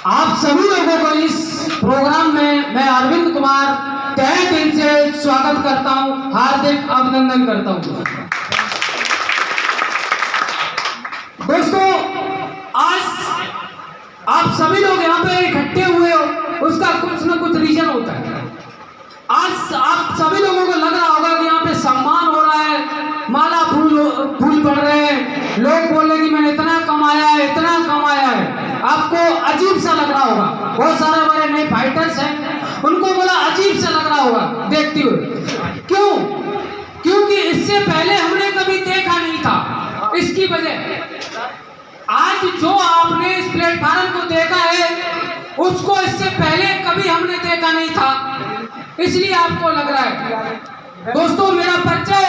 आप सभी लोगों को इस प्रोग्राम में मैं अरविंद कुमार तहे दिल से स्वागत करता हूं, हार्दिक अभिनंदन करता हूं। दोस्तों, आज आप सभी लोग यहाँ पे इकट्ठे हुए हो, उसका कुछ न कुछ रीजन होता है। आज आप सभी लोगों को लग रहा होगा कि यहाँ पे सम्मान हो रहा है, माला फूल पड़ रहे हैं, लोग बोल रहे कि मैंने इतना कमाया है, इतना कमाया है। आपको अजीब सा लग रहा होगा। बहुत सारे हमारे नए फाइटर्स हैं, उनको बोला अजीब सा लग रहा होगा देखते हुए। क्यों? क्योंकि इससे पहले हमने कभी देखा नहीं था। इसकी वजह आज जो आपने इस प्लेटफॉर्म को देखा है, उसको इससे पहले कभी हमने देखा नहीं था, इसलिए आपको लग रहा है। दोस्तों, मेरा परिचय,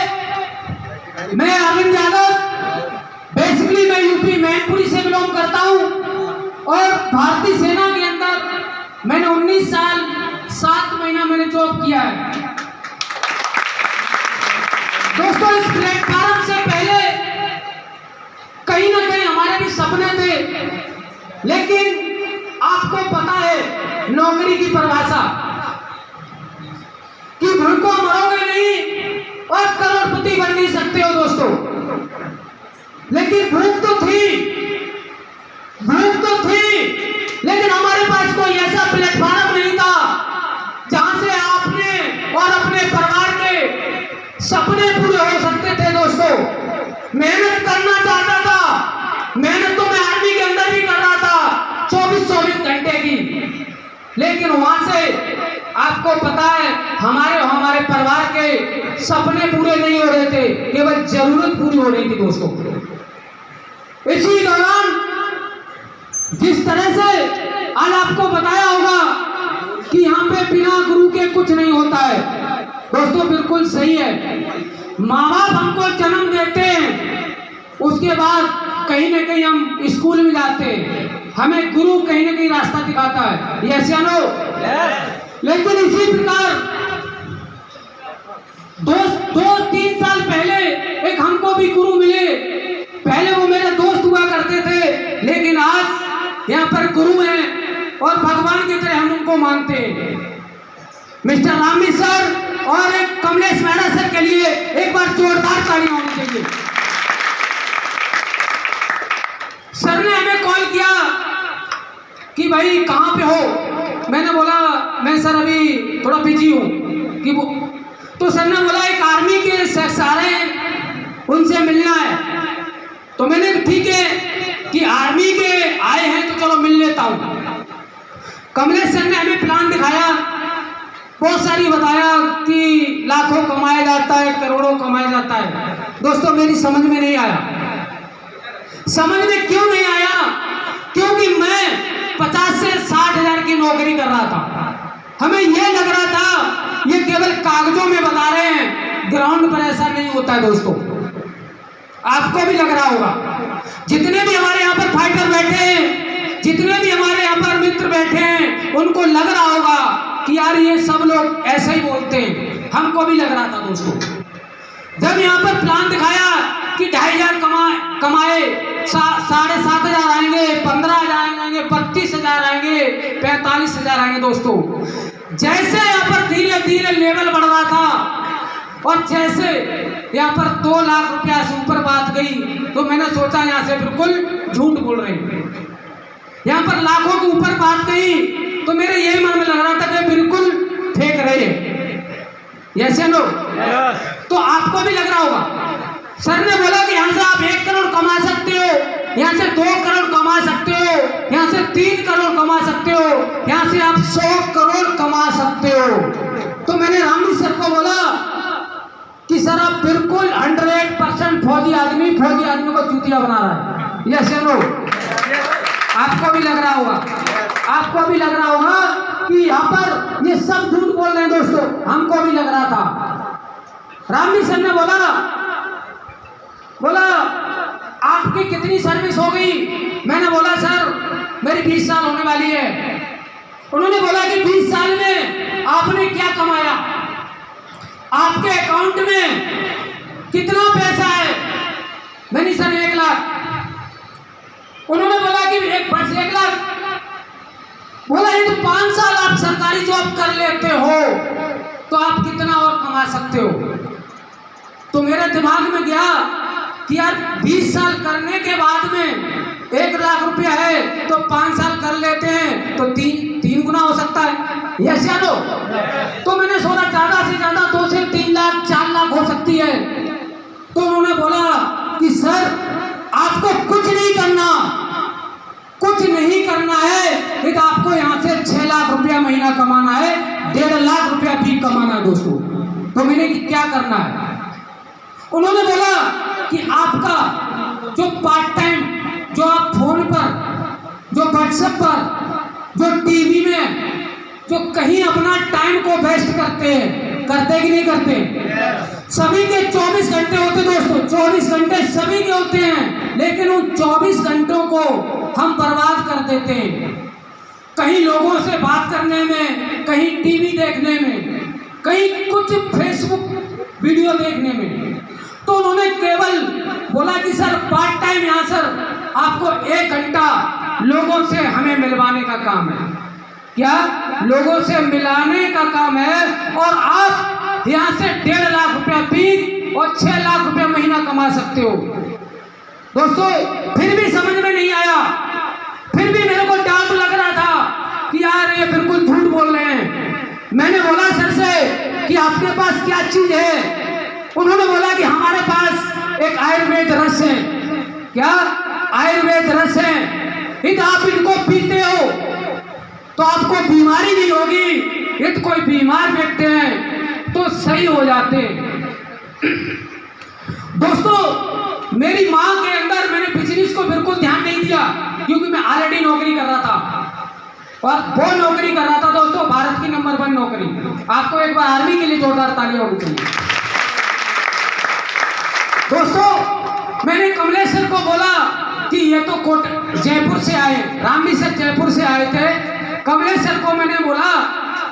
मैं अरविंद यादव, बेसिकली मैं यूपी मैनपुरी से बिलोंग करता हूं और भारतीय सेना के अंदर मैंने 19 साल 7 महीना मैंने जॉब किया है। दोस्तों, इस प्लेटफॉर्म से पहले कहीं ना कहीं हमारे भी सपने थे, लेकिन आपको पता है नौकरी की परिभाषा कि भूखों मरोगे नहीं और करोड़पति बन नहीं सकते हो दोस्तों। लेकिन भूख तो थी, लेकिन हमारे पास कोई ऐसा प्लेटफॉर्म नहीं था जहां से आपने और अपने परिवार के सपने पूरे हो सकते थे। दोस्तों, मेहनत करना चाहता था, मेहनत तो मैं आर्मी के अंदर भी कर रहा था 24 घंटे की, लेकिन वहां से आपको पता है हमारे परिवार के सपने पूरे नहीं हो रहे थे, केवल जरूरत पूरी हो रही थी। दोस्तों, इसी दौरान जिस तरह से आज आपको बताया होगा कि यहाँ पे बिना गुरु के कुछ नहीं होता है, दोस्तों बिल्कुल सही है। माँ बाप हमको जन्म देते हैं, उसके बाद कहीं ना कहीं हम स्कूल में जाते हैं, हमें गुरु कहीं ना कहीं रास्ता दिखाता है, यस या नो? लेकिन इसी प्रकार 2-3 साल पहले एक हमको भी गुरु मिले। पहले वो मेरे दोस्त हुआ करते थे, लेकिन आज यहाँ पर गुरु हैं और भगवान की तरह हम उनको मानते हैं। मिस्टर रामी सर और एक कमलेश मेहरा सर के लिए एक बार जोरदार तालियां होनी चाहिए। सर ने हमें कॉल किया कि भाई कहाँ पे हो? मैंने बोला मैं सर अभी थोड़ा बिजी हूँ कि वो, तो सर ने बोला एक आर्मी के सारे उनसे मिलना है। तो मैंने ठीक है कि आर्मी के आए हैं तो चलो मिल लेता हूँ। कमलेश सर ने हमें प्लान दिखाया, बहुत सारी बताया कि लाखों कमाया जाता है, करोड़ों कमाया जाता है। दोस्तों, मेरी समझ में नहीं आया। समझ में क्यों नहीं आया? क्योंकि मैं 50 से 60 हजार की नौकरी कर रहा था। हमें यह लग रहा था ये केवल कागजों में बता रहे हैं, ग्राउंड पर ऐसा नहीं होता है। दोस्तों, आपको भी लग रहा होगा, जितने भी हमारे यहाँ पर फाइटर बैठे हैं, जितने भी हमारे यहाँ पर मित्र बैठे हैं, उनको लग रहा होगा कि यार ये सब लोग ऐसे ही बोलते हैं। हमको भी लग रहा था। दोस्तों, जब यहाँ पर प्लान दिखाया कि 2,500 कमाए, 7,500 आएंगे, 15,000 आएंगे, 32,000 आएंगे, 45,000 आएंगे। दोस्तों, जैसे यहाँ पर धीरे धीरे लेवल बढ़ रहा था और जैसे यहाँ पर 2 लाख रुपया से ऊपर बात गई, तो मैंने सोचा यहाँ से बिल्कुल झूठ बोल रहे हैं। यहाँ पर लाखों के ऊपर बात गई तो मेरे यही मन में लग रहा था कि बिल्कुल फेंक रहे हैं, यस या नो? तो आपको भी लग रहा होगा। सर ने बोला कि यहाँ से आप 1 करोड़ कमा सकते हो, यहाँ से 2 करोड़ कमा सकते हो, यहाँ से 3 करोड़ कमा सकते हो, यहाँ से आप 100 करोड़ कमा सकते हो। तो मैंने रामी सर को बोला कि सर आप बिल्कुल 100% फौजी आदमी को चूतिया बना रहा है, यस या नो? आपको भी लग रहा होगा, आपको भी लग रहा होगा कि यहाँ पर ये सब झूठ बोल रहे हैं। दोस्तों, हमको भी लग रहा था। रामी सर ने बोला आपकी कितनी सर्विस हो गई? मैंने बोला सर मेरी 20 साल होने वाली है। उन्होंने बोला कि 20 साल में आपने क्या कमाया, आपके अकाउंट में कितना पैसा है? मैंने सर 1 लाख। उन्होंने बोला कि बस 1 लाख। बोला यदि 5 साल आप सरकारी जॉब कर लेते हो तो आप कितना और कमा सकते हो। तो मेरे दिमाग में गया कि यार 20 साल करने के बाद में 1 लाख रुपया है तो 5 साल कर लेते हैं तो तीन गुना हो सकता है। यस या नो? तो मैंने सोचा ज्यादा से ज्यादा 2 से 3 लाख 4 लाख हो सकती है। तो उन्होंने बोला कि सर आपको कुछ नहीं करना, कुछ नहीं करना है, लेकिन आपको यहाँ से 6 लाख रुपया महीना कमाना है, 1.5 लाख रुपया भी कमाना है दोस्तों। तो मैंने कि क्या करना है? उन्होंने बोला कि आपका जो पार्ट टाइम, जो आप फोन पर, जो व्हाट्सएप पर, जो टीवी में, जो कहीं अपना टाइम को वेस्ट करते हैं, करते कि नहीं करते? सभी के 24 घंटे होते दोस्तों, 24 घंटे सभी के होते हैं, लेकिन उन 24 घंटों को हम बर्बाद कर देते हैं कहीं लोगों से बात करने में, कहीं टीवी देखने में, कहीं कुछ फेसबुक वीडियो देखने में। तो उन्होंने केवल बोला कि सर पार्ट टाइम यहाँ सर आपको 1 घंटा लोगों से हमें मिलवाने का काम है। क्या? लोगों से मिलाने का काम है, और आप यहाँ से 1.5 लाख रुपया भी और 6 लाख रुपया महीना कमा सकते हो। दोस्तों फिर भी समझ में नहीं आया, फिर भी मेरे को डाउट लग रहा था कि यार ये बिल्कुल झूठ बोल रहे हैं। मैंने बोला सर से कि आपके पास क्या चीज है? उन्होंने बोला कि हमारे पास एक आयुर्वेद रस है। क्या? आयुर्वेद रस है, यदि आप इनको पीते हो तो आपको बीमारी नहीं होगी। यदि कोई बीमार व्यक्ति हैं तो सही हो जाते हैं। दोस्तों मेरी माँ के अंदर मैंने बिजनेस को बिल्कुल ध्यान नहीं दिया, क्योंकि मैं ऑलरेडी नौकरी कर रहा था, और वो नौकरी कर रहा था दोस्तों भारत की नंबर 1 नौकरी। आपको एक बार आर्मी के लिए जोरदार तालियां होनी चाहिए। दोस्तों मैंने कमलेश सर को बोला कि ये तो जयपुर से आए, रामवी सर जयपुर से आए थे। कमलेश सर को मैंने बोला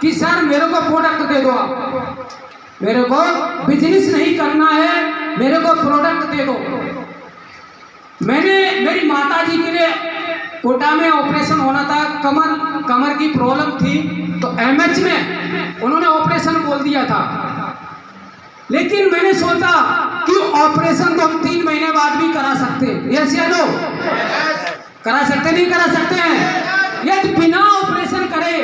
कि सर मेरे को प्रोडक्ट दे दो, आप मेरे को बिजनेस नहीं करना है, मेरे को प्रोडक्ट दे दो। मैंने मेरी माता जी के लिए कोटा में ऑपरेशन होना था, कमर की प्रॉब्लम थी, तो एमएच में उन्होंने ऑपरेशन बोल दिया था। लेकिन मैंने सोचा कि ऑपरेशन तो हम 3 महीने बाद भी करा सकते हैं। यस या नो? करा सकते नहीं करा सकते हैं? यदि बिना ऑपरेशन करे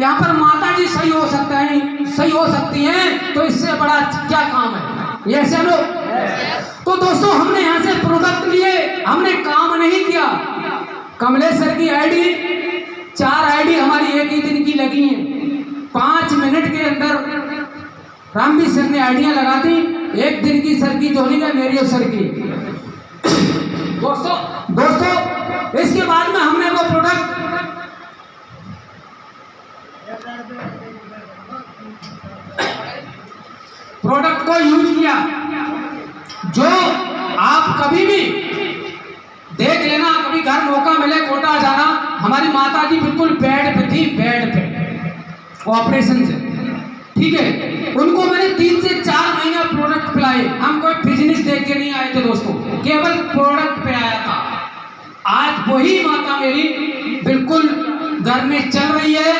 यहाँ पर माता जी सही हो सकते हैं, सही हो सकती हैं, तो इससे बड़ा क्या काम है? यस या नो? तो दोस्तों हमने यहाँ से प्रोडक्ट लिए, हमने काम नहीं किया। कमलेश सर की आईडी 4 आईडी हमारी एक ही दिन की लगी हैं। 5 मिनट के अंदर रामवी सर ने आइडिया लगा दी, 1 दिन की सर की जोड़ी है मेरी और सर की। दोस्तों इसके बाद में हमने वो प्रोडक्ट को यूज किया। जो आप कभी भी देख लेना, कभी घर मौका मिले कोटा जाना, हमारी माता जी बिल्कुल बेड पे थी, बेड पे ऑपरेशन से, ठीक है। उनको मैंने 3 से 4 महीने प्रोडक्ट पिलाए। हम कोई बिजनेस देख के नहीं आए थे दोस्तों, केवल प्रोडक्ट पे आया था। आज वही माता मेरी बिल्कुल घर में चल रही है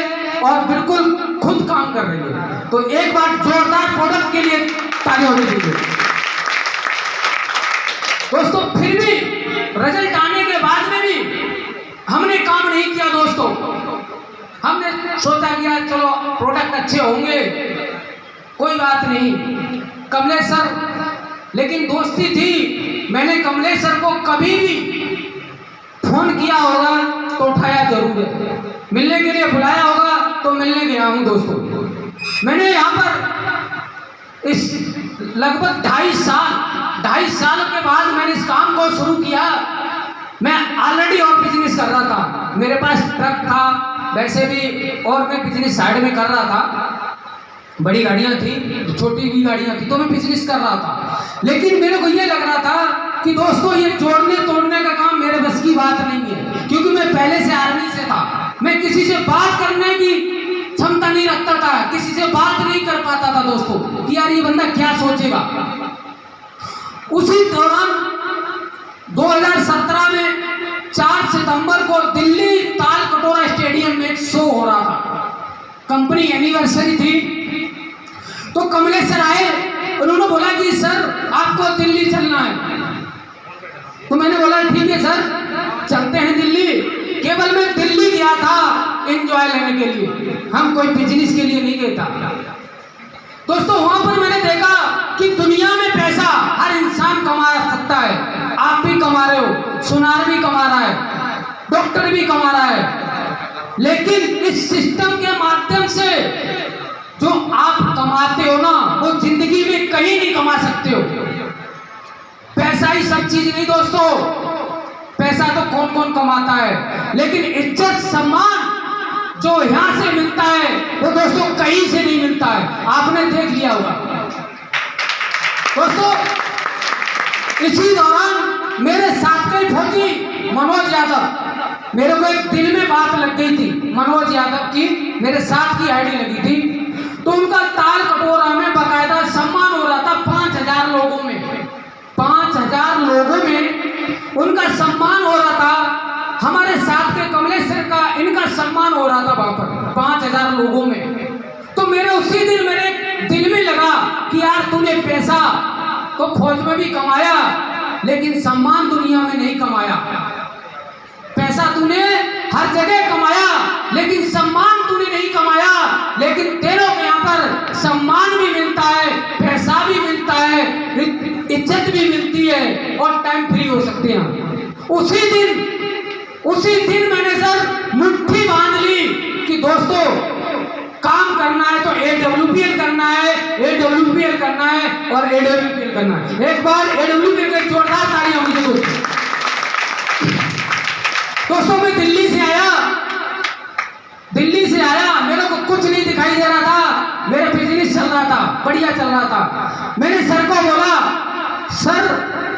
और बिल्कुल खुद काम कर रही है। तो एक बार जोरदार प्रोडक्ट के लिए तालियां होनी चाहिए दोस्तों। फिर भी रिजल्ट आने के बाद में भी हमने काम नहीं किया दोस्तों। हमने सोचा कि यार चलो प्रोडक्ट अच्छे होंगे, कोई बात नहीं। कमलेश सर, लेकिन दोस्ती थी, मैंने कमलेश सर को कभी भी फोन किया होगा तो उठाया जरूर है, मिलने के लिए बुलाया होगा तो मिलने गया हूं दोस्तों। मैंने यहाँ पर इस लगभग 2.5 साल के बाद मैंने इस काम को शुरू किया। मैं ऑलरेडी और बिजनेस कर रहा था, मेरे पास ट्रक था, वैसे भी और मैं बिजनेस साइड में कर रहा था। बड़ी गाड़ियां थी, छोटी भी गाड़ियां थी, तो मैं बिजनेस कर रहा था। लेकिन मेरे को ये लग रहा था कि दोस्तों ये जोड़ने तोड़ने का काम मेरे बस की बात नहीं है, क्योंकि मैं पहले से आर्मी से था। मैं किसी से बात करने की क्षमता नहीं रखता था, किसी से बात नहीं कर पाता था दोस्तों कि यार ये बंदा क्या सोचेगा। उसी दौरान 2017 में 4 सितंबर को दिल्ली ताल कटोरा स्टेडियम में एक शो कंपनी एनिवर्सरी थी, तो कमलेश सर आए, उन्होंने बोला कि सर आपको दिल्ली चलना है। तो मैंने बोला ठीक है सर, चलते हैं दिल्ली। केवल मैं दिल्ली गया था एंजॉय लेने के लिए, हम कोई बिजनेस के लिए नहीं गए था। दोस्तों वहां पर मैंने देखा कि दुनिया में पैसा हर इंसान कमा सकता है। आप भी कमा रहे हो, सुनार भी कमा रहा है, डॉक्टर भी कमा रहा है, लेकिन इस सिस्टम के माध्यम से जो आप कमाते हो ना, वो जिंदगी में कहीं नहीं कमा सकते हो। पैसा ही सब चीज नहीं दोस्तों, पैसा तो कौन कौन कमाता है, लेकिन इज्जत सम्मान जो यहां से मिलता है वो दोस्तों कहीं से नहीं मिलता है। आपने देख लिया होगा दोस्तों। इसी दौरान मेरे साथ के फौजी मनोज यादव, मेरे को एक दिल में बात लग गई थी मनोज यादव की, मेरे साथ की आईडी लगी थी, तो उनका ताल कटोरा में बाकायदा सम्मान हो रहा था 5000 लोगों में, 5000 लोगों में उनका सम्मान हो रहा था। हमारे साथ के कमलेश सर का इनका सम्मान हो रहा था वहां पर 5000 लोगों में। तो मेरे उसी दिन मेरे दिल में लगा कि यार तूने पैसा तो फौज में भी कमाया, लेकिन सम्मान दुनिया में नहीं कमाया। पैसा तूने हर जगह कमाया, लेकिन सम्मान तूने नहीं कमाया। लेकिन तेरे को यहाँ पर सम्मान भी मिलता है, पैसा भी मिलता है, इज्जत भी मिलती है और टाइम फ्री हो सकते हैं। उसी दिन मैंने सर मुट्ठी बांध ली कि दोस्तों काम करना है तो AWPL करना है, AWPL करना है और AWPL करना है। एक बार AWPL का जोरदार तालियां मुझे दो दोस्तों। मैं दिल्ली से आया, मेरे को कुछ नहीं दिखाई दे रहा था, मेरा बिजनेस चल रहा था, बढ़िया चल रहा था। मैंने सर को बोला सर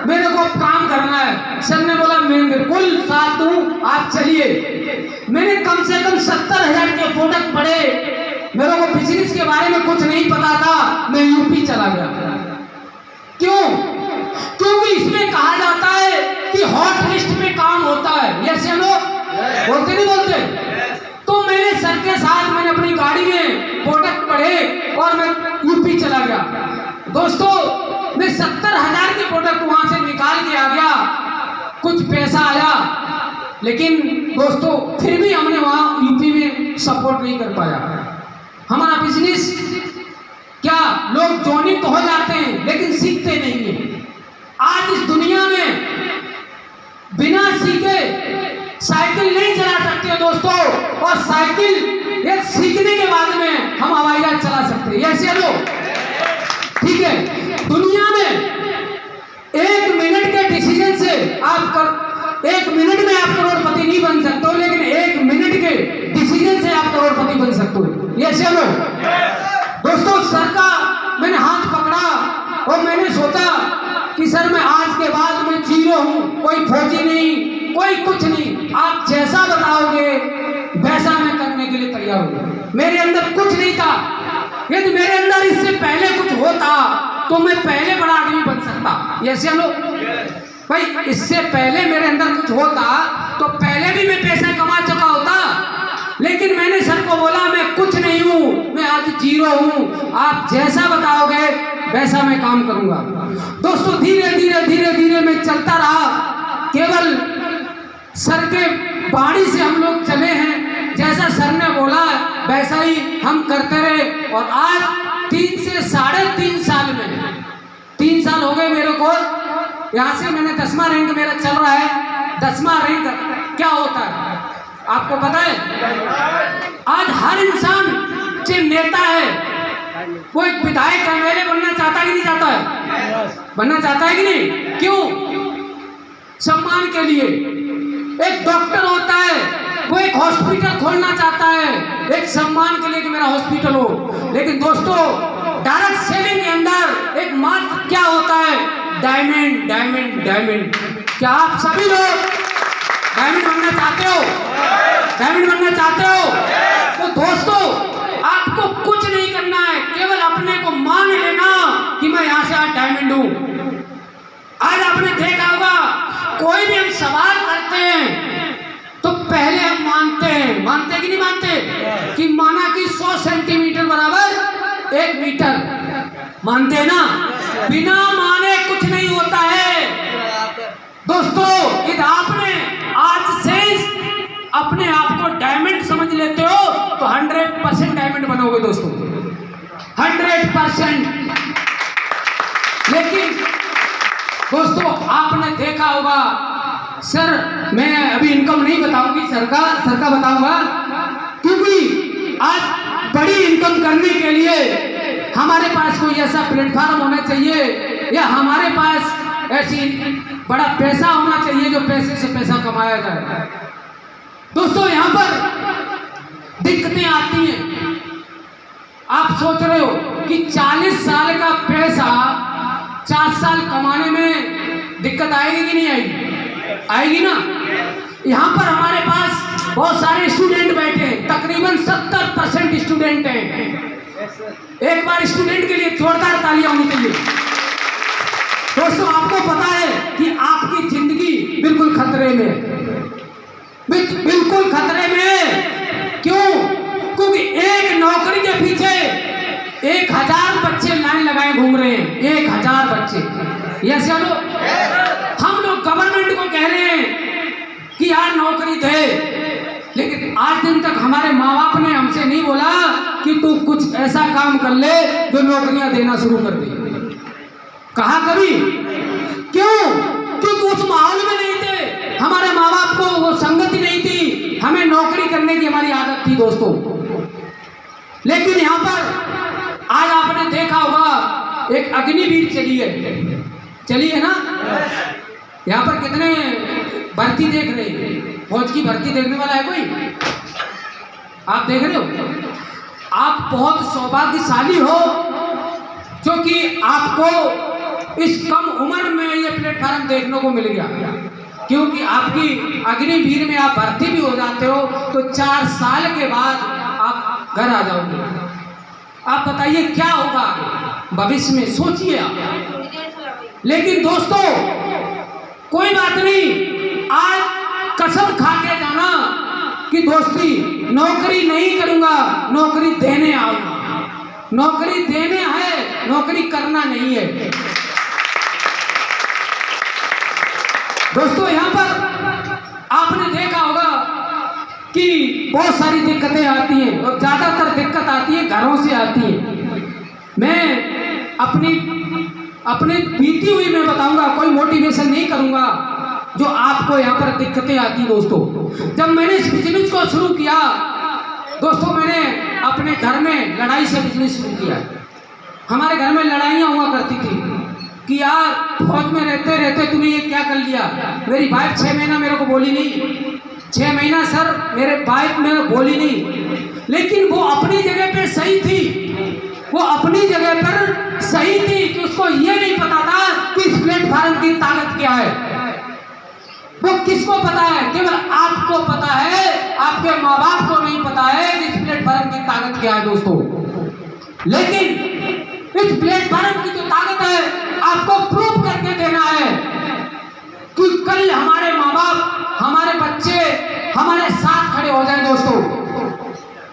मेरे को काम करना है। सर ने बोला मैं बिल्कुल साथ दूं, आप चलिए। मैंने कम से कम 70,000 के प्रोडक्ट पढ़े, मेरे को बिजनेस के बारे में कुछ नहीं पता था, मैं यूपी चला गया। क्यों? क्योंकि इसमें कहा जाता है कि हॉट लिस्ट पे काम होता है। यस या नो? बोलते नहीं बोलते? तो मैंने सर के साथ मैंने अपनी गाड़ी में प्रोडक्ट पढ़े और मैं यूपी चला गया। दोस्तों मैं 70,000 के प्रोडक्ट वहां से निकाल के आ गया, कुछ पैसा आया, लेकिन दोस्तों फिर भी हमने वहां यूपी में सपोर्ट नहीं कर पाया। हमारा बिजनेस क्या, लोग जॉइनिंग तो हो जाते हैं लेकिन सीखते नहीं है। आज इस दुनिया में बिना सीखे साइकिल नहीं चला सकते दोस्तों, और साइकिल एक सीखने के बाद में हम हवाई जहाज चला सकते हैं। ऐसे लोग ठीक है, दुनिया में 1 मिनट के डिसीजन से आप 1 मिनट में आप करोड़पति नहीं बन सकते हो, लेकिन 1 मिनट के डिसीजन से आप करोड़पति बन सकते हो। ये चलो दोस्तों, सर का मैंने हाथ पकड़ा और मैंने सोचा कि सर मैं आज के बाद मैं जीरो हूं, कोई फौजी नहीं, कोई कुछ नहीं, आप जैसा बताओगे वैसा मैं करने के लिए तैयार हूं। मेरे अंदर कुछ नहीं था, यदि मेरे अंदर इससे पहले कुछ होता तो मैं पहले बड़ा आदमी बन सकता। ये चलो भाई, इससे पहले मेरे अंदर कुछ होता तो पहले भी मैं पैसा कमा चुका होता, लेकिन मैंने सर को बोला मैं कुछ नहीं हूं, मैं आज जीरो हूं, आप जैसा बताओगे वैसा मैं काम करूंगा। दोस्तों धीरे धीरे धीरे धीरे मैं चलता रहा, केवल सर के बाड़ी से हम लोग चले हैं, जैसा सर ने बोला वैसा ही हम करते रहे। और आज 3 से 3.5 साल में 3 साल हो गए मेरे को, यहाँ से मैंने 10वां रैंक मेरा चल रहा है। 10वां रैंक क्या होता है आपको पता है? आज हर इंसान जो नेता है वो एक विधायक MLA बनना चाहता है कि नहीं चाहता है? बनना चाहता है कि नहीं? क्यों? सम्मान के लिए। एक डॉक्टर होता है वो एक हॉस्पिटल खोलना चाहता है, एक सम्मान के लिए कि मेरा हॉस्पिटल हो। लेकिन दोस्तों डायरेक्ट सेलिंग के अंदर एक मात्र क्या होता है? Diamond diamond diamond. क्या आप सभी लोग डायमंड बनना चाहते हो? डायमंड बनना चाहते हो? तो दोस्तों आपको कुछ नहीं करना है, केवल अपने को मान लेना कि मैं यहां से आज डायमंड हूं। आज आपने देखा होगा कोई भी हम सवाल करते हैं तो पहले हम मानते हैं कि नहीं मानते, कि माना कि 100 से मानते हैं ना? बिना माने कुछ नहीं होता है दोस्तों। यदि आपने आज से अपने आप को डायमंड समझ लेते हो तो 100% डायमंड बनोगे दोस्तों, 100%। लेकिन दोस्तों आपने देखा होगा, सर मैं अभी इनकम नहीं बताऊंगी, सर का बताऊंगा, क्योंकि आज बड़ी इनकम करने के लिए हमारे पास कोई ऐसा प्लेटफॉर्म होना चाहिए या हमारे पास ऐसी बड़ा पैसा होना चाहिए जो पैसे से पैसा कमाया जाए। दोस्तों यहाँ पर दिक्कतें आती हैं। आप सोच रहे हो कि 40 साल का पैसा 4 साल कमाने में दिक्कत आएगी कि नहीं आएगी? आएगी ना। यहाँ पर हमारे पास बहुत सारे स्टूडेंट बैठे हैं, तकरीबन 70% स्टूडेंट हैं। एक बार स्टूडेंट के लिए जोरदार तालियां होनी चाहिए। दोस्तों आपको पता है कि आपकी जिंदगी बिल्कुल खतरे में है, बिल्कुल खतरे में है। क्यों? क्योंकि एक नौकरी के पीछे 1000 बच्चे लाइन लगाए घूम रहे हैं, 1000 बच्चे। यस या नो? हम लोग गवर्नमेंट को कह रहे हैं कि यार नौकरी दे, लेकिन आज दिन तक हमारे माँ बाप ने हमसे नहीं बोला कि तू कुछ ऐसा काम कर ले जो नौकरियां देना शुरू कर दे। कहा कभी? क्यों? क्योंकि उस माहौल में नहीं थे, हमारे माँ बाप को वो संगति नहीं थी, हमें नौकरी करने की हमारी आदत थी दोस्तों। लेकिन यहाँ पर आज आपने देखा होगा एक अग्निवीर चली है ना। यहाँ पर कितने भर्ती देख रहे हैं? फौज की भर्ती देखने वाला है कोई? आप देख रहे हो? आप बहुत सौभाग्यशाली हो क्योंकि आपको इस कम उम्र में ये प्लेटफॉर्म देखने को मिल गया, क्योंकि आपकी अग्निवीर में आप भर्ती भी हो जाते हो तो 4 साल के बाद आप घर आ जाओगे। आप बताइए क्या होगा आगे भविष्य में, सोचिए आप। लेकिन दोस्तों कोई बात नहीं, आज कसम खा के जाना कि दोस्ती नौकरी नहीं करूंगा, नौकरी देने आऊंगा। नौकरी देने है, नौकरी करना नहीं है। दोस्तों यहाँ पर आपने देखा होगा कि बहुत सारी दिक्कतें आती हैं और ज़्यादातर दिक्कत आती है घरों से आती है। मैं अपनी बीती हुई मैं बताऊंगा, कोई मोटिवेशन नहीं करूंगा जो आपको यहाँ पर दिक्कतें आती। दोस्तों जब मैंने इस बिजनेस को शुरू किया दोस्तों, मैंने अपने घर में लड़ाई से बिजनेस शुरू किया। हमारे घर में लड़ाइयाँ हुआ करती थी कि यार फौज में रहते रहते तूने ये क्या कर लिया। मेरी वाइफ 6 महीना मेरे को बोली नहीं, 6 महीना सर मेरे वाइफ मेरे बोली नहीं, लेकिन वो अपनी जगह पे सही थी, वो अपनी जगह पर सही थी कि उसको ये नहीं पता था कि इस प्लेटफॉर्म की ताकत क्या है। वो किसको पता है? केवल आपको पता है, आपके माँ बाप को नहीं पता है कि इस प्लेटफॉर्म की ताकत क्या है दोस्तों। लेकिन इस प्लेटफॉर्म की जो ताकत है आपको प्रूव करके देना है कि कल हमारे माँ बाप, हमारे बच्चे हमारे साथ खड़े हो जाए। दोस्तों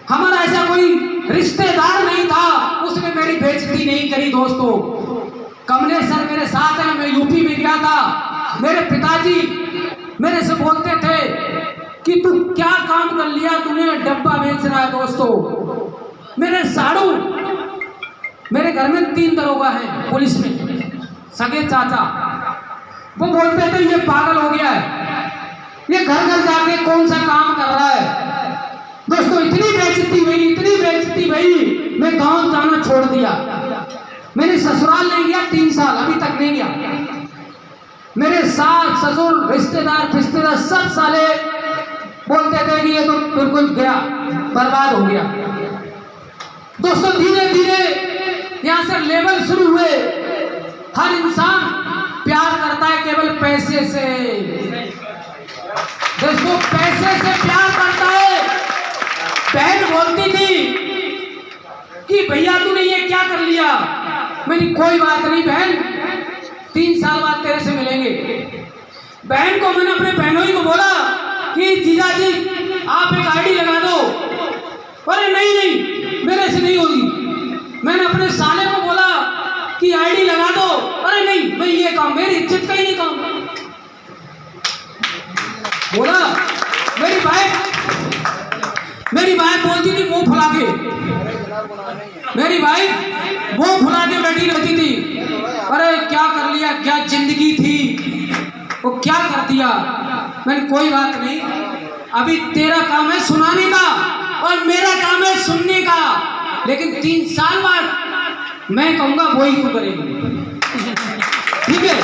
हमारा ऐसा कोई रिश्तेदार नहीं था उसने मेरी बेइज्जती नहीं करी। दोस्तों कमलेश सर मेरे साथ हैं, मैं यूपी में गया था, मेरे पिताजी मेरे से बोलते थे कि तू क्या काम कर लिया, तूने डब्बा बेच रहा है। दोस्तों मेरे साड़ू, मेरे घर में 3 दरोगा हैं पुलिस में, सगे चाचा, वो बोलते थे ये पागल हो गया है, ये घर घर जाके कौन सा काम कर रहा है। दोस्तों इतनी बेइज्जती हुई, मैं गांव जाना छोड़ दिया। मैंने ससुराल नहीं गया 3 साल, अभी तक नहीं गया। मेरे सास ससुर रिश्तेदार सब साले बोलते थे कि ये तो बिल्कुल गया, बर्बाद हो गया। दोस्तों धीरे धीरे यहाँ से लेवल शुरू हुए। हर इंसान प्यार करता है केवल पैसे से। दोस्तों पैसे से प्यार करता है। बहन बोलती थी कि भैया तूने ये क्या कर लिया। मैंने कोई बात नहीं बहन, 3 साल बाद तेरे से मिलेंगे। बहन को मैंने अपने बहनों ही को बोला कि जीजा जी आप एक आईडी लगा दो। अरे नहीं मेरे से नहीं होगी। मैंने अपने साले को बोला की आईडी लगा दो। अरे नहीं, मैं ये काम, मेरी इज्जत का ही नहीं काम। बोला मेरी वाइफ बोलती थी मुंह फुला के, मेरी वाइफ मुंह फुला के बैठी रहती थी। अरे क्या कर लिया, क्या जिंदगी थी, वो क्या कर दिया। मैंने कोई बात नहीं, अभी तेरा काम है सुनाने का और मेरा काम है सुनने का, लेकिन 3 साल बाद मैं कहूंगा वही तू करेगी, ठीक है।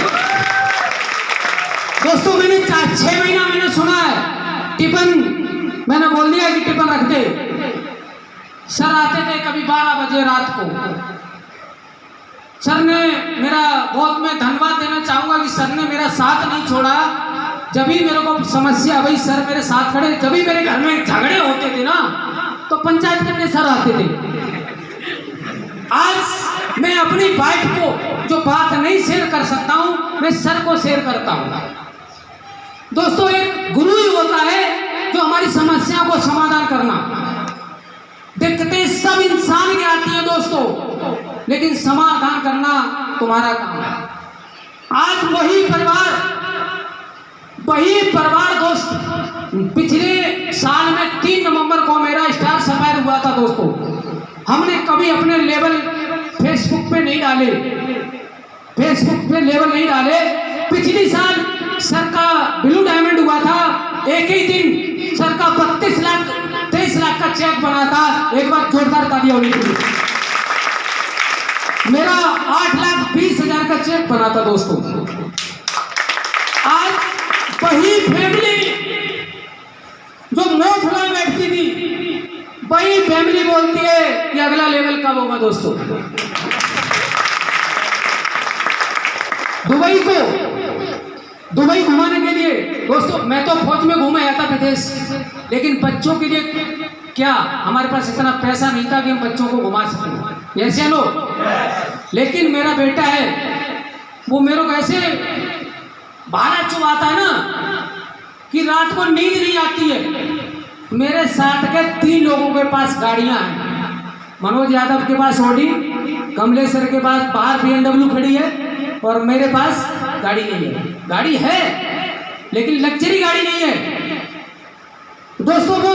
दोस्तों मैंने 6 महीना मैंने सुना है, टिफिन मैंने बोल दिया कि टिफिन रख दे। सर आते थे कभी 12 बजे रात को। सर ने मेरा बहुत, मैं धन्यवाद देना चाहूंगा कि सर ने मेरा साथ नहीं छोड़ा। जब भी मेरे को समस्या भाई सर मेरे साथ खड़े, जब भी मेरे घर में झगड़े होते थे ना तो पंचायत करने सर आते थे। आज मैं अपनी वाइफ को जो बात नहीं शेयर कर सकता हूं, मैं सर को शेयर करता हूं। दोस्तों एक गुरु ही होता है जो हमारी समस्या को समाधान करना। दिक्कतें सब इंसान की आती है दोस्तों, लेकिन समाधान करना तुम्हारा काम है। आज वही परिवार दोस्त, पिछले साल में 3 नवंबर को मेरा स्टार सफायर हुआ था दोस्तों। हमने कभी अपने लेवल फेसबुक पे नहीं डाले, पिछली साल सर का ब्लू डायमंड हुआ था, एक ही दिन सर का 32 लाख 23 लाख का चेक बना था। एक बार जोरदार तालियां होनी चाहिए। मेरा 8,20,000 का चेक बना था दोस्तों। आज वही फैमिली जो मुंह फुलाए बैठती थी, वही फैमिली बोलती है कि अगला लेवल कब होगा दोस्तों। दुबई घुमाने के लिए दोस्तों, मैं तो फौज में घूम आया था विदेश, लेकिन बच्चों के लिए क्या हमारे पास इतना पैसा नहीं था कि हम बच्चों को घुमा सकें, ऐसे लोग। लेकिन मेरा बेटा है, वो मेरे को ऐसे भाला चुभाता है ना कि रात को नींद नहीं आती है। मेरे साथ के 3 लोगों के पास गाड़ियां हैं। मनोज यादव के पास ऑडी, कमलेश सर के पास बाहर BMW खड़ी है, और मेरे पास गाड़ी नहीं है। गाड़ी है लेकिन लग्जरी गाड़ी नहीं है दोस्तों। वो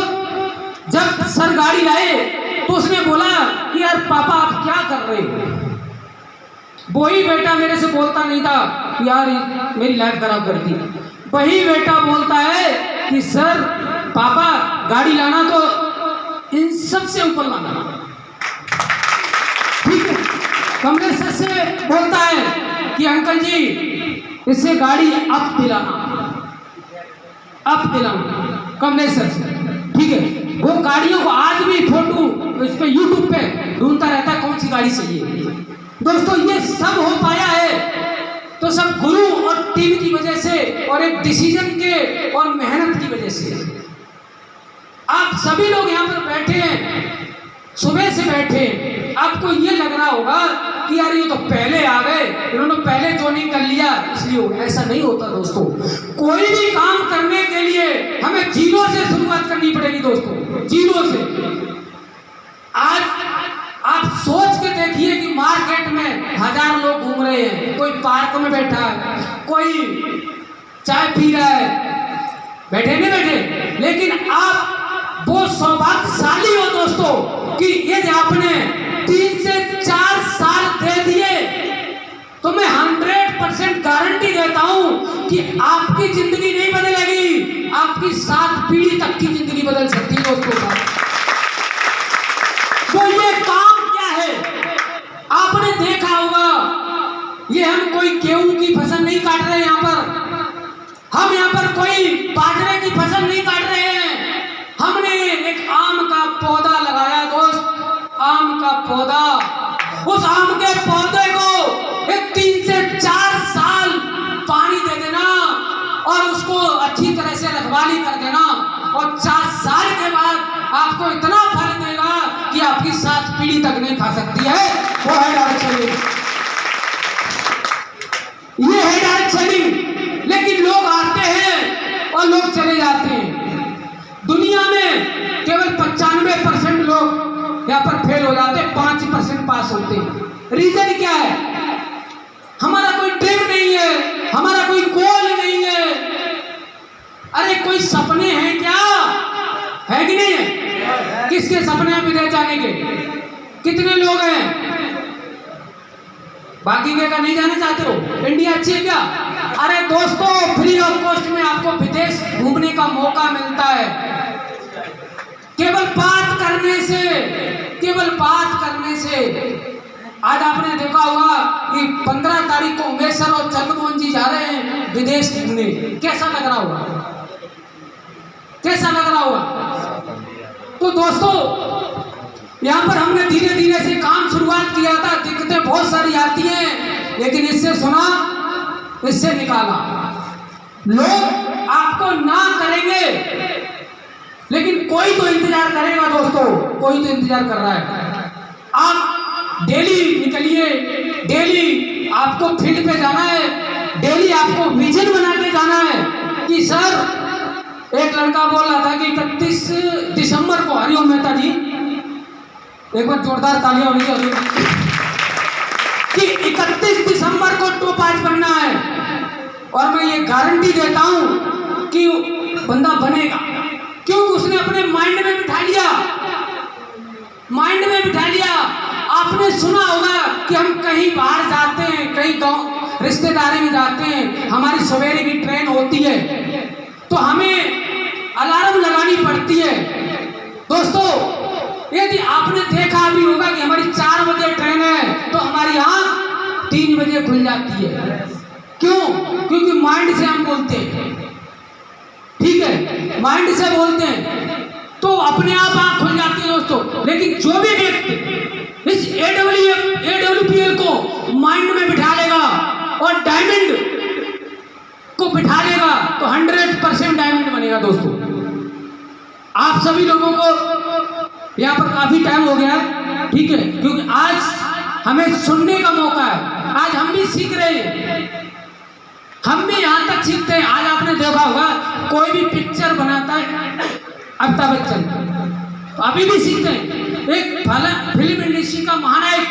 जब सर गाड़ी लाए तो उसने बोला कि यार पापा आप क्या कर रहे हो। वही बेटा मेरे से बोलता नहीं था कि यार मेरी लाइफ खराब कर दी। वही बेटा बोलता है कि सर पापा गाड़ी लाना तो इन सब से ऊपर लाना, ठीक है। कमलेश सर से बोलता है कि अंकल जी इससे गाड़ी अप दिलाना, कमलेश सर से, ठीक है। वो गाड़ियों को आज भी फोटो इस पे यूट्यूब पे ढूंढता रहता है कौन सी गाड़ी चाहिए। दोस्तों ये सब हो पाया है तो सब गुरु और टीम की वजह से और एक डिसीजन के और मेहनत की वजह से। आप सभी लोग यहाँ पर बैठे हैं, सुबह से बैठे हैं, आपको ये लग रहा होगा कि यार ये तो पहले आ गए, इन्होंने पहले ज्वाइनिंग कर लिया इसलिए। ऐसा नहीं होता दोस्तों। कोई भी काम करने के लिए हमें 0 से शुरुआत करनी पड़ेगी दोस्तों, 0 से। आज आप सोच के देखिए कि मार्केट में 1000 लोग घूम रहे हैं, कोई पार्क में बैठा है, कोई चाय पी रहा है, बैठे नहीं बैठे, लेकिन आप वो सौभाग्यशाली हो दोस्तों कि यदि आपने 3 से 4 साल दे दिए तो मैं 100% गारंटी देता हूं कि आपकी जिंदगी नहीं बदलेगी, आपकी 7 पीढ़ी तक की जिंदगी बदल सकती है दोस्तों। तो ये काम क्या है आपने देखा होगा, ये हम कोई गेहूं की फसल नहीं काट रहे हैं, यहाँ पर हम यहाँ पर कोई बाजरे की फसल नहीं काट रहे हैं। हमने एक आम का पौधा लगाया दोस्त, आम का पौधा, उस आम के पौधे को एक 3 से 4 साल पानी दे देना और उसको अच्छी तरह से रखवाली कर देना, और 4 साल के बाद आपको इतना फल देगा कि आपकी 7 पीढ़ी तक नहीं खा सकती है। वो है डायरेक्ट सेलिंग, ये है डायरेक्ट सेलिंग। लेकिन लोग आते हैं और लोग चले जाते हैं। दुनिया में केवल 95% लोग यहाँ पर फेल हो जाते हैं, 5% पास होते हैं। रीजन क्या है? हमारा कोई ड्रीम नहीं है, हमारा कोई गोल नहीं है। अरे कोई सपने हैं क्या? है कि नहीं है? किसके सपने हैं विदेश जाने के? कितने लोग हैं? बाकी के का नहीं जाना चाहते हो? इंडिया अच्छी है क्या? अरे दोस्तों, फ्री ऑफ कॉस्ट में आपको विदेश घूमने का मौका मिलता है। केवल बात करने से, केवल बात करने से। आज आपने देखा होगा कि 15 तारीख को उमेश सर और चंद्रमोहन जी जा रहे हैं विदेश घूमने। कैसा लग रहा होगा? कैसा लग रहा होगा? तो दोस्तों, यहाँ पर हमने धीरे धीरे से काम शुरुआत किया था। दिक्कतें बहुत सारी आती हैं, लेकिन इससे सुना, इससे निकाला। लोग आपको ना करेंगे, लेकिन कोई तो इंतजार करेगा दोस्तों, कोई तो इंतजार कर रहा है। आप डेली निकलिए, डेली आपको फील्ड पे जाना है, डेली आपको विजन बना के जाना है कि सर, एक लड़का बोल रहा था कि 31 दिसंबर को, हरिओम मेहता जी, एक बार जोरदार तालियां होनी चाहिए कि 31 दिसंबर को टॉप 5 बनना है। और मैं ये गारंटी देता हूं कि बंदा बनेगा, क्योंकि उसने अपने माइंड में बिठा लिया, माइंड में बिठा लिया। आपने सुना होगा कि हम कहीं बाहर जाते हैं, कहीं गांव रिश्तेदारी में जाते हैं, हमारी सवेरे की ट्रेन होती है तो हमें अलार्म लगानी पड़ती है। दोस्तों, यदि आपने देखा भी होगा कि हमारी 4 बजे ट्रेन है तो हमारी आंख 3 बजे खुल जाती है। क्यों? क्योंकि माइंड से हम बोलते हैं, ठीक है, माइंड से बोलते हैं तो अपने आप आंख खुल जाती है दोस्तों। लेकिन जो भी व्यक्ति इस AWPL को माइंड में बिठा लेगा और डायमंड को बिठा लेगा तो 100% डायमंड बनेगा दोस्तों। आप सभी लोगों को यहाँ पर काफी टाइम हो गया, ठीक है, क्योंकि आज हमें सुनने का मौका है। आज हम भी सीख रहे हैं, हम भी यहाँ तक सीखते हैं। आज आपने देखा होगा कोई भी पिक्चर बनाता है, अमिताभ बच्चन, तो अभी भी सीखते हैं। एक फिल्म इंडस्ट्री का महानायक,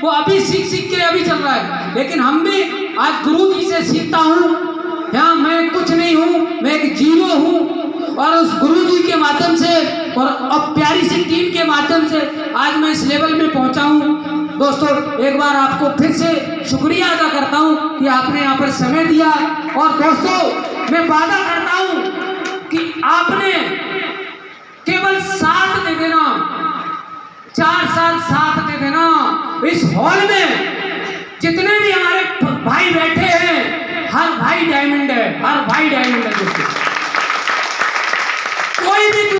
वो अभी सीख के अभी चल रहा है। लेकिन हम भी आज गुरु जी से सीखता हूँ। यहाँ मैं कुछ नहीं हूँ, मैं एक जीरो हूँ, और उस गुरु जी के माध्यम से और अब प्यारी सी टीम के माध्यम से आज मैं इस लेवल में पहुँचा हूँ। दोस्तों, एक बार आपको फिर से शुक्रिया अदा करता हूँ कि आपने यहाँ पर समय दिया। और दोस्तों, मैं वादा करता हूँ कि आपने केवल साथ दे देना, 4 साल साथ दे देना। इस हॉल में जितने भी हमारे भाई बैठे हैं, हर भाई डायमंड है, हर भाई डायमंड है दोस्तों।